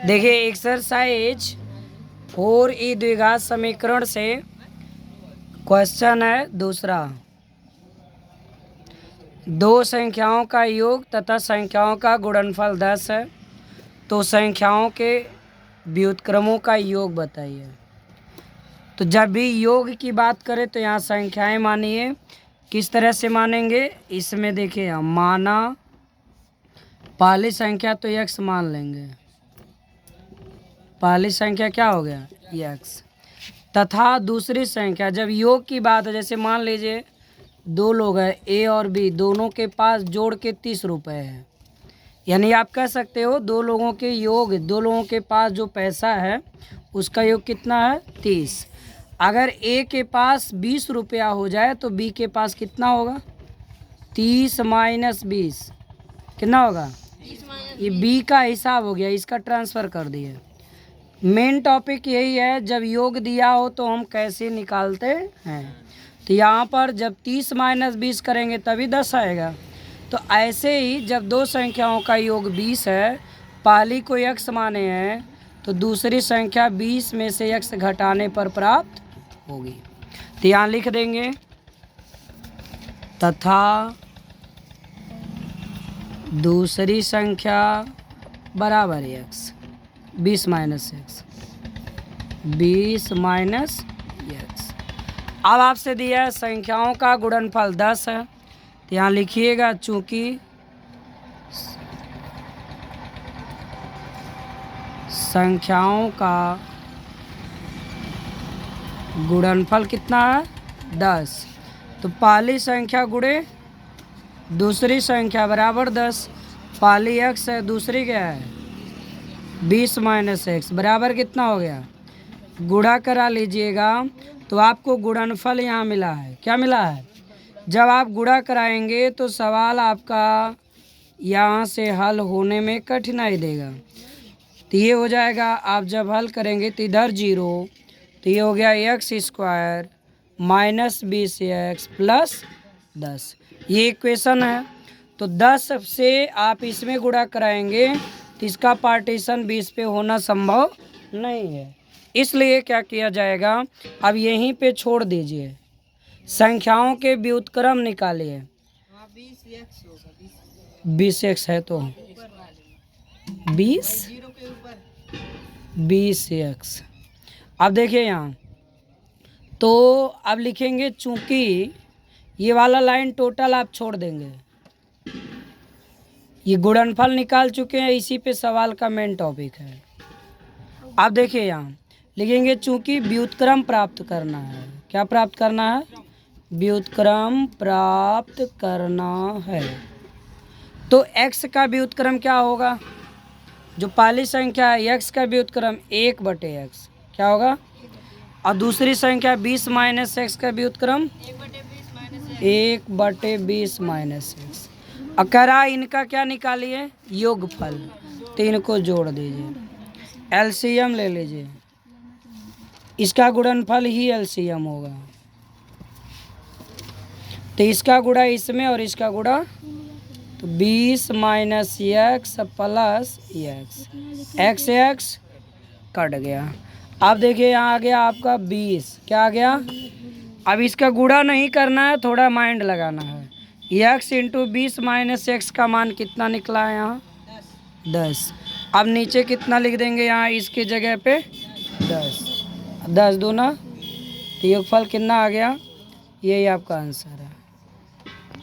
देखिए exercise 4E द्विघात समीकरण से क्वेश्चन है दूसरा। दो संख्याओं का योग तथा संख्याओं का गुणनफल 10 है, तो संख्याओं के व्युत्क्रमों का योग बताइए। तो जब भी योग की बात करें तो यहाँ संख्याएं मानिए। किस तरह से मानेंगे, इसमें देखिए हम माना पहली संख्या तो x मान लेंगे। पहली संख्या क्या हो गया x, तथा दूसरी संख्या जब योग की बात है, जैसे मान लीजिए दो लोग हैं a और b, दोनों के पास जोड़ के 30 रुपये है। यानी आप कह सकते हो दो लोगों के योग, दो लोगों के पास जो पैसा है उसका योग कितना है 30। अगर a के पास 20 रुपया हो जाए तो b के पास कितना होगा 30 माइनस 20 कितना होगा, ये b का हिसाब हो गया, इसका ट्रांसफ़र कर दिए। मेन टॉपिक यही है, जब योग दिया हो तो हम कैसे निकालते हैं। तो यहाँ पर जब 30 माइनस 20 करेंगे तभी 10 आएगा। तो ऐसे ही जब दो संख्याओं का योग 20 है, पहली को x माने हैं तो दूसरी संख्या 20 में से x घटाने पर प्राप्त होगी। तो यहाँ लिख देंगे तथा दूसरी संख्या बराबर x 20 minus x, 20 minus x। अब आपसे दिया है संख्याओं का गुणनफल 10 है, तो यहाँ लिखिएगा चूँकि संख्याओं का गुणनफल कितना है 10, तो पहली संख्या गुणे दूसरी संख्या बराबर 10। पहली x है, दूसरी क्या है 20 माइनस x बराबर कितना हो गया, गुणा करा लीजिएगा तो आपको गुणनफल यहाँ मिला है। क्या मिला है, जब आप गुणा कराएंगे तो सवाल आपका यहाँ से हल होने में कठिनाई देगा। तो ये हो जाएगा, आप जब हल करेंगे तो इधर 0, तो ये हो गया x square minus 20x plus 10। ये इक्वेशन है। तो 10 से आप इसमें गुणा कराएंगे तो इसका पार्टीशन 20 पे होना संभव नहीं है, इसलिए क्या किया जाएगा, अब यहीं पे छोड़ दीजिए, संख्याओं के व्युत्क्रम निकालिए। 20x है तो 20x। अब देखिए यहाँ तो अब लिखेंगे, चूंकि ये वाला लाइन टोटल आप छोड़ देंगे, ये गुणनफल निकाल चुके हैं, इसी पे सवाल का मेन टॉपिक है। अब देखिए यहाँ लिखेंगे चूंकि व्युत्क्रम प्राप्त करना है। क्या प्राप्त करना है, व्युत्क्रम प्राप्त करना है। तो x का व्युत्क्रम क्या होगा, जो पहली संख्या है x का व्युत्क्रम 1/x क्या होगा, और दूसरी संख्या 20 माइनस x का व्युत्क्रम 1/20 माइनस x। और कह रहा इनका क्या निकालिए योगफल, तो इनको जोड़ दीजिए, एलसीएम ले लीजिए, इसका गुणनफल ही एलसीएम होगा। तो इसका गुणा इसमें और इसका गुणा, तो 20 minus x plus x x cut गया। अब देखिए यहाँ आ गया आपका 20, क्या आ गया, अब इसका गुणा नहीं करना है, थोड़ा माइंड लगाना है। x इंटू 20 माइनस x का मान कितना निकला है यहाँ 10। अब नीचे कितना लिख देंगे यहाँ इसके जगह पे 10 दूना, तो योगफल कितना आ गया, यही आपका आंसर है।